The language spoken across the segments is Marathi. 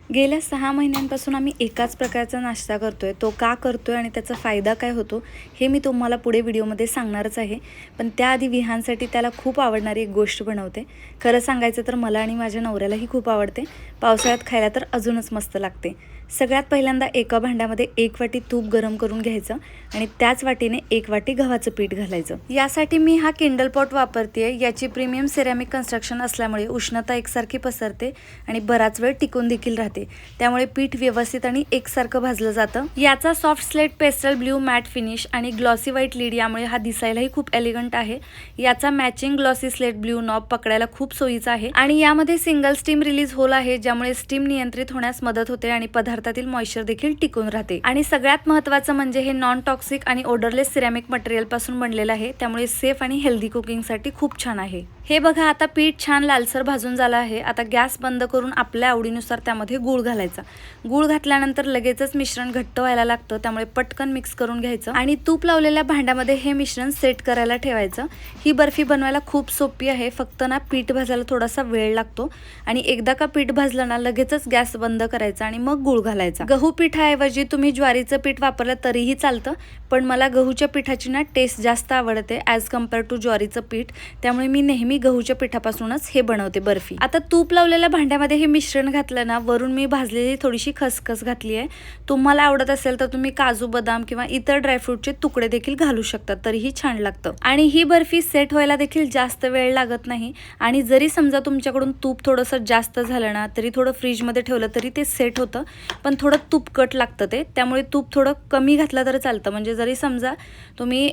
गेल्या 6 महिन्यांपासून आम्ही एकाच प्रकारचा नाश्ता करतोय. तो का करतोय आणि त्याचा फायदा काय होतो हे मी तुम्हाला पुढे व्हिडिओमध्ये सांगणारच आहे. पण त्याआधी विहानसाठी त्याला खूप आवडणारी एक गोष्ट बनवते. खरं सांगायचं तर मला आणि माझ्या नवऱ्यालाही खूप आवडते. पावसाळ्यात खायला तर अजूनच मस्त लागते. सगळ्यात पहिल्यांदा एका भांड्यामध्ये 1 वाटी तूप गरम करून घ्यायचं आणि त्याच वाटीने 1 वाटी गव्हाचं पीठ घालायचं. यासाठी मी हा किंडल पॉट वापरते. याची प्रीमियम सिरॅमिक कन्स्ट्रक्शन असल्यामुळे उष्णता एकसारखी पसरते आणि बराच वेळ टिकून देखील राहते. त्यामुळे पीठ व्यवस्थित आणि एकसारखं भाजलं जातं. याचा soft slate pastel blue matte finish आणि ग्लॉसी व्हाईट लीड यामुळे हा दिसायलाही खूप एलिगंट आहे. याचा matching glossy slate blue knob पकडायला खूप सोयीचा आहे आणि यामध्ये सिंगल स्टीम रिलीज होल आहे, ज्यामुळे स्टीम नियंत्रित होण्यास मदत होते आणि पदार्थातील मॉइश्चर देखील टिकून राहते. आणि सगळ्यात महत्त्वाचं म्हणजे हे नॉन टॉक्सिक आणि ओडरलेस सिरॅमिक मटेरियल पासून बनलेलं आहे, त्यामुळे सेफ आणि हेल्दी कुकिंग साठी खूप छान आहे. हे बघा, आता पीठ छान लालसर भाजून झालं आहे. आता गॅस बंद करून आपल्या आवडीनुसार त्यामध्ये गूळ घालायचा. गूळ घातल्यानंतर लगेचच मिश्रण घट्ट व्हायला लागतं, त्यामुळे पटकन मिक्स करून घ्यायचं आणि तूप लावलेल्या भांड्यामध्ये हे मिश्रण सेट करायला ठेवायचं. ही बर्फी बनवायला खूप सोपी आहे. फक्त ना पीठ भाजायला थोडासा वेळ लागतो आणि एकदा का पीठ भाजलं ना लगेचच गॅस बंद करायचा आणि मग गूळ घालायचा. गहू पिठाऐवजी तुम्ही ज्वारीचं पीठ वापरलं तरीही चालतं, पण मला गहूच्या पिठाची ना टेस्ट जास्त आवडते ॲज कम्पेअर टू ज्वारीचं पीठ, त्यामुळे मी नेहमी गहूच्या पिठापासूनच हे बनवते बर्फी. आता तूप लावलेल्या भांड्यामध्ये हे मिश्रण घातलं ना, वरून मी भाजलेली थोडीशी खसखस घातली आहे. तुम्हाला आवडत असेल तर तुम्ही काजू बदाम किंवा इतर ड्रायफ्रूटचे तुकडे देखील घालू शकता, तरीही छान लागतं. आणि ही बर्फी सेट व्हायला देखील जास्त वेळ लागत नाही. आणि जरी समजा तुमच्याकडून तूप थोडंसं जास्त झालं ना, तरी थोडं फ्रीजमध्ये ठेवलं तरी ते सेट होतं, पण थोडं तुपकट लागतं ते, त्यामुळे तूप थोडं कमी घातलं तर चालतं. म्हणजे जरी समजा तुम्ही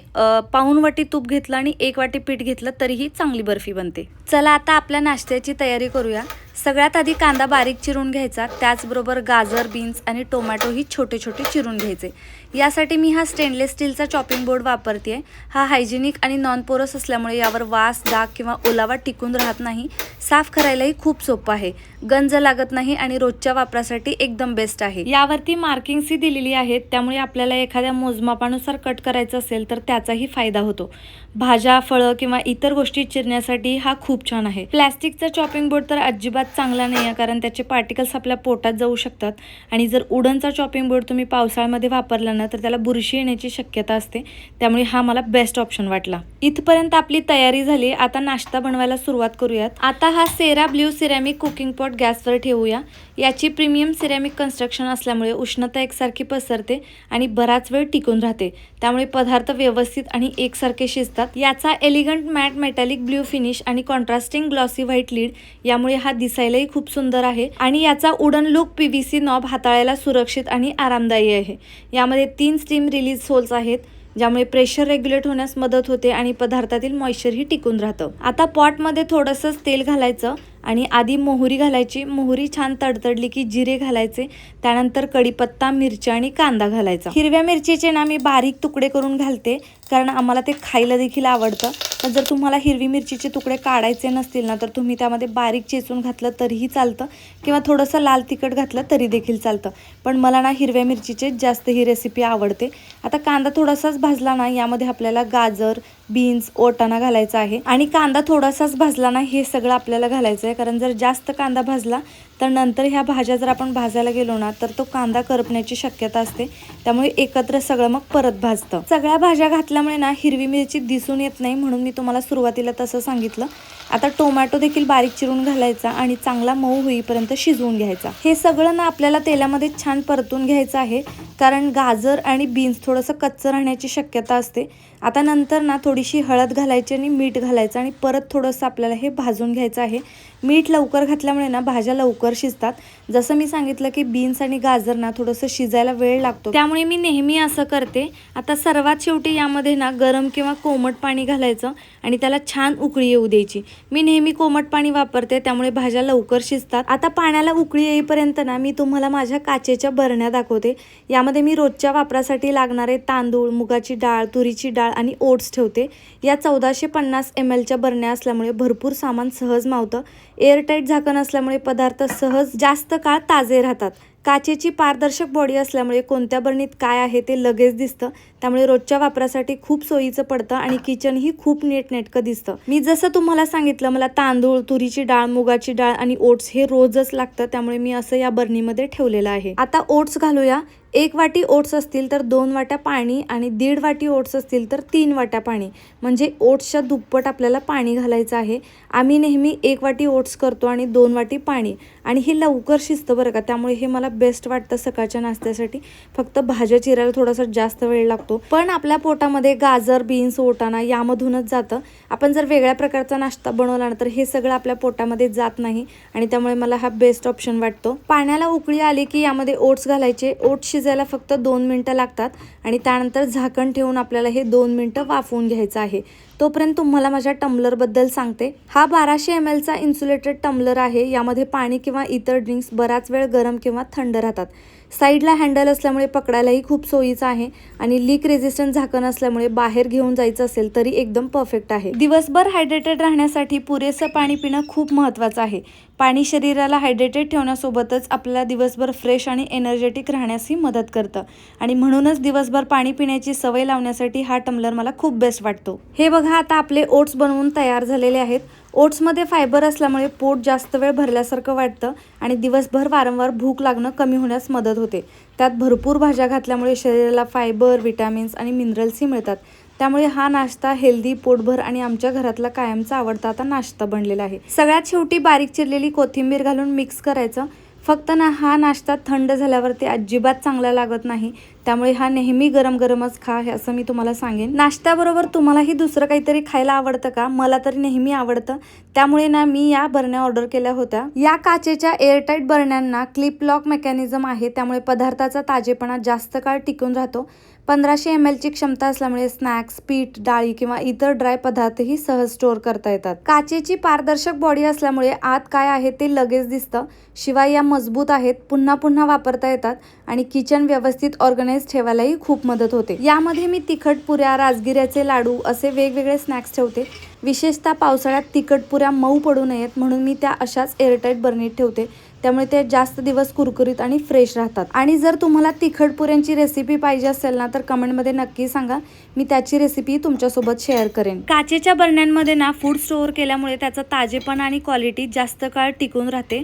पाऊण वाटी तूप घेतलं आणि 1 वाटी पीठ घेतलं तरीही चांगली बर्फी बनते. चला आता आपल्या नाश्त्याची तयारी करूया. सगळ्यात आधी कांदा बारीक चिरून घ्यायचा, त्याचबरोबर गाजर, बीन्स आणि टोमॅटोही छोटे छोटे चिरून घ्यायचे. यासाठी मी हा स्टेनलेस स्टीलचा चॉपिंग बोर्ड वापरते. हा हायजेनिक आणि नॉन पोरस असल्यामुळे यावर वास, डाग किंवा ओलावा टिकून राहत नाही. साफ करायलाही खूप सोपं आहे, गंज लागत नाही आणि रोजच्या वापरासाठी एकदम बेस्ट आहे. यावरती मार्किंग्सही दिलेली आहेत, त्यामुळे आपल्याला एखाद्या मोजमापानुसार कट करायचं असेल तर त्याचाही फायदा होतो. भाज्या, फळं किंवा इतर गोष्टी चिरण्यासाठी हा खूप छान आहे. प्लॅस्टिकचा चॉपिंग बोर्ड तर अजिबात चांगला नाही आहे, कारण त्याचे पार्टिकल्स आपल्या पोटात जाऊ शकतात. आणि जर वुडनचा चॉपिंग बोर्ड तुम्ही पावसाळ्यामध्ये वापरला ना तर त्याला बुरशी येण्याची शक्यता असते, त्यामुळे हा मला बेस्ट ऑप्शन वाटला. इथपर्यंत आपली तयारी झाली. आता नाश्ता बनवायला सुरुवात करूयात. आता हा सेरा ब्ल्यू सिरॅमिक कुकिंग पॉट गॅसवर ठेवूया. याची प्रीमियम सिरॅमिक कन्स्ट्रक्शन असल्यामुळे उष्णता एकसारखी पसरते आणि बराच वेळ टिकून राहते, त्यामुळे पदार्थ व्यवस्थित आणि एकसारखे शिजतात. याचा elegant matte metallic blue finish आणि कॉन्ट्रास्टिंग ग्लॉसी व्हाईट लीड यामुळे हा दिसायलाही खूप सुंदर आहे. आणि याचा वुडन लुक पीव्हीसी नॉब हाताळायला सुरक्षित आणि आरामदायी आहे. यामध्ये 3 स्टीम रिलीज होल्स आहेत, ज्यामुळे प्रेशर रेग्युलेट होण्यास मदत होते आणि पदार्थातील मॉइश्चरही टिकून राहतं. आता पॉटमध्ये थोडंसं तेल घालायचं आणि आधी मोहरी घालायची. मोहरी छान तडतडली की जिरे घालायचे, त्यानंतर कढीपत्ता, मिरची आणि कांदा घालायचा. हिरव्या मिरचीचे ना मी बारीक तुकडे करून घालते, कारण आम्हाला ते खायला देखील आवडतं. पण जर तुम्हाला हिरवी मिरचीचे तुकडे काढायचे नसतील ना तर तुम्ही त्यामध्ये बारीक चेचून घातलं तरीही चालतं किंवा थोडंसं लाल तिखट घातलं तरी देखील चालतं. पण मला ना हिरव्या मिरचीचे जास्त ही रेसिपी आवडते. आता कांदा थोडासाच भाजला ना, यामध्ये आपल्याला गाजर, बीन्स, वाटाणा घालायचा आहे. आणि कांदा थोडासाच भाजला ना, हे सगळं आपल्याला घालायचं आहे, कारण जर जास्त कांदा भाजला तर नंतर ह्या भाज्या जर आपण भाजायला गेलो ना तर तो कांदा करपण्याची शक्यता असते, त्यामुळे एकत्र सगळं मग परत भाजतं. सगळ्या भाज्या घातल्यामुळे ना हिरवी मिरची दिसून येत नाही, म्हणून मी तुम्हाला सुरुवातीला तसं सांगितलं. आता टोमॅटो देखील बारीक चिरून घालायचा आणि चांगला मऊ होईपर्यंत शिजवून घ्यायचा. हे सगळं ना आपल्याला तेलामध्ये छान परतून घ्यायचं आहे, कारण गाजर आणि बीन्स थोडंसं कच्चं राहण्याची शक्यता असते. आता नंतर ना थोडीशी हळद घालायची आणि मीठ घालायचं आणि परत थोडंसं आपल्याला हे भाजून घ्यायचं आहे. मीठ लवकर घातल्यामुळे ना भाज्या लवकर शिजतात. जसं मी सांगितलं की बीन्स आणि गाजर ना थोडंसं शिजायला वेळ लागतो, त्यामुळे मी नेहमी असं करते. आता सर्वात शेवटी यामध्ये ना गरम किंवा कोमट पाणी घालायचं आणि त्याला छान उकळी येऊ द्यायची. मी नेहमी कोमट पाणी वापरते, त्यामुळे भाज्या लवकर शिजतात. आता पाण्याला उकळी येईपर्यंत ना मी तुम्हाला माझ्या काचेच्या बरण्या दाखवते. यामध्ये मी रोजच्या वापरासाठी लागणारे तांदूळ, मुगाची डाळ, तुरीची डाळ आणि ओट्स ठेवते. या 1450 ml च्या बरण्या असल्यामुळे भरपूर सामान सहज मावतं. एअरटाईट झाकण असल्यामुळे पदार्थ सहज जास्त काळ ताजे राहतात। काचेची पारदर्शक बॉडी असल्यामुळे कोणत्या बरणीत काय आहे ते लगेच दिसतं, त्यामुळे रोजच्या वापरासाठी खूप सोयीचं पडतं आणि किचनही खूप नीटनेटकं दिसतं। मी जसं तुम्हाला सांगितलं, मला तांदूळ, तुरीची डाळ, मुगाची डाळ आणि ओट्स हे रोजच लागतं, त्यामुळे मी असं या बरणीमध्ये ठेवलेलं आहे। आता ओट्स घालूया। 1 वाटी ओट्स असतील तर 2 वाट्या पाणी आणि 1.5 वाटी ओट्स असतील तर 3 वाट्या पाणी, म्हणजे ओट्सच्या दुप्पट आपल्याला पाणी घालायचं आहे। आम्ही नेहमी 1 वाटी ओट्स करतो आणि 2 वाटी पाणी, आणि हे लवकर शिजतं बरं का, त्यामुळे हे मला बेस्ट वाटतं सकाळच्या नाश्त्यासाठी। फक्त भाज्या चिरायला थोडासा जास्त वेळ लागतो, पण आपल्या पोटामध्ये गाजर, बीन्स, वाटाणा यामधूनच जातं। आपण जर वेगळ्या प्रकारचा नाश्ता बनवला ना तर हे सगळं आपल्या पोटामध्ये जात नाही, आणि त्यामुळे मला हा बेस्ट ऑप्शन वाटतो। पाण्याला उकळी आली की यामध्ये ओट्स घालायचे। ओट्स शिजायला फक्त 2 मिनिटं लागतात आणि त्यानंतर झाकण ठेवून आपल्याला हे 2 मिनिटं वाफवून घ्यायचं आहे। तोपर्यंत तुम्हाला माझ्या टम्बलरबद्दल सांगते। हा 1200 ml चा इन्सुलेटेड टम्बलर आहे। यामध्ये पाणी किंवा इतर ड्रिंक्स बराच वेळ गरम किंवा थंड राहतात। साईडला हँडल असल्यामुळे पकडायलाही खूप सोयीचं आहे, आणि लीक रेझिस्टंट झाकण असल्यामुळे बाहेर घेऊन जायचं असेल तरी एकदम परफेक्ट आहे। दिवसभर हायड्रेटेड राहण्यासाठी पुरेसं पाणी पिणं खूप महत्त्वाचं आहे। पाणी शरीराला हायड्रेटेड ठेवण्यासोबतच आपल्याला दिवसभर फ्रेश आणि एनर्जेटिक राहण्यासही मदत करतं, आणि म्हणूनच दिवसभर पाणी पिण्याची सवय लावण्यासाठी हा टम्बलर मला खूप बेस्ट वाटतो। हे बघा, आता आपले ओट्स बनवून तयार झालेले आहेत। ओट्समध्ये फायबर असल्यामुळे पोट जास्त वेळ भरल्यासारखं वाटतं आणि दिवसभर वारंवार भूक लागणं कमी होण्यास मदत होते। त्यात भरपूर भाज्या घातल्यामुळे शरीराला फायबर, विटॅमिन्स आणि मिनरल्सही मिळतात, त्यामुळे हा नाश्ता हेल्दी, पोटभर आणि आमच्या घरातला कायमचा आवडता आता नाश्ता बनलेला आहे। सगळ्यात शेवटी बारीक चिरलेली कोथिंबीर घालून मिक्स करायचं। फक्त ना, हा नाश्ता थंड झाल्यावरती अजिबात चांगला लागत नाही, त्यामुळे हा नेहमी गरम गरमच खा, हे असं मी तुम्हाला सांगेन। नाश्त्याबरोबर तुम्हालाही दुसरं काहीतरी खायला आवडतं का? मला तरी नेहमी आवडतं, त्यामुळे ना मी या बरण्या ऑर्डर केल्या होत्या। या काचेच्या एअरटाईट बरण्यांना क्लिप लॉक मेकॅनिझम आहे, त्यामुळे पदार्थाचा ताजेपणा जास्त काळ टिकून राहतो। 1500 ml ची क्षमता असल्यामुळे स्नॅक्स, पीठ, डाळी किंवा इतर ड्राय पदार्थही सहज स्टोअर करता येतात। काचेची पारदर्शक बॉडी असल्यामुळे आत काय आहे ते लगेच दिसतं। शिवाय या मजबूत आहेत, पुन्हा पुन्हा वापरता येतात आणि किचन व्यवस्थित ऑर्गनाइज ठेवायलाही खूप मदत होते। यामध्ये मी तिखट पुऱ्या, राजगिऱ्याचे लाडू असे वेगवेगळे स्नॅक्स ठेवते। विशेषतः पावसाळ्यात तिखट पुऱ्या मऊ पडू नयेत म्हणून मी त्या अशाच एअरटाईट बरणीत ठेवते, त्यामुळे ते जास्त दिवस कुरकुरीत आणि फ्रेश राहतात। आणि जर तुम्हाला तिखट पुऱ्यांची रेसिपी पाहिजे असेल ना तर कमेंटमध्ये नक्की सांगा, मी त्याची रेसिपी तुमच्यासोबत शेअर करेन। काचेच्या बरण्यांमध्ये ना फूड स्टोअर केल्यामुळे त्याचा ताजेपणा आणि क्वालिटी जास्त काळ टिकून राहते।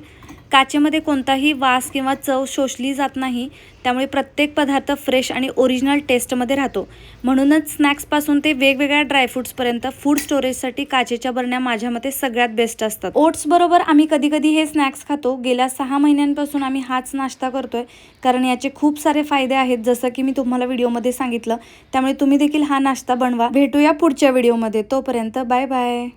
काचेमध्ये कोणताही वास किंवा चव शोषली जात नाही, त्यामुळे प्रत्येक पदार्थ फ्रेश आणि ओरिजिनल टेस्टमध्ये राहतो। म्हणूनच स्नॅक्सपासून ते वेगवेगळ्या ड्रायफ्रूट्सपर्यंत फूड स्टोरेजसाठी काचेच्या बरण्या माझ्या मते सगळ्यात बेस्ट असतात। ओट्स बरोबर आम्ही कधी कधी हे स्नॅक्स खातो। गेल्या 6 महिन्यांपासून आम्ही हाच नाश्ता करतोय, कारण याचे खूप सारे फायदे आहेत, जसं की मी तुम्हाला व्हिडिओमध्ये सांगितलं। त्यामुळे तुम्ही देखील हा नाश्ता बनवा। भेटूया पुढच्या व्हिडिओमध्ये, तोपर्यंत बाय बाय।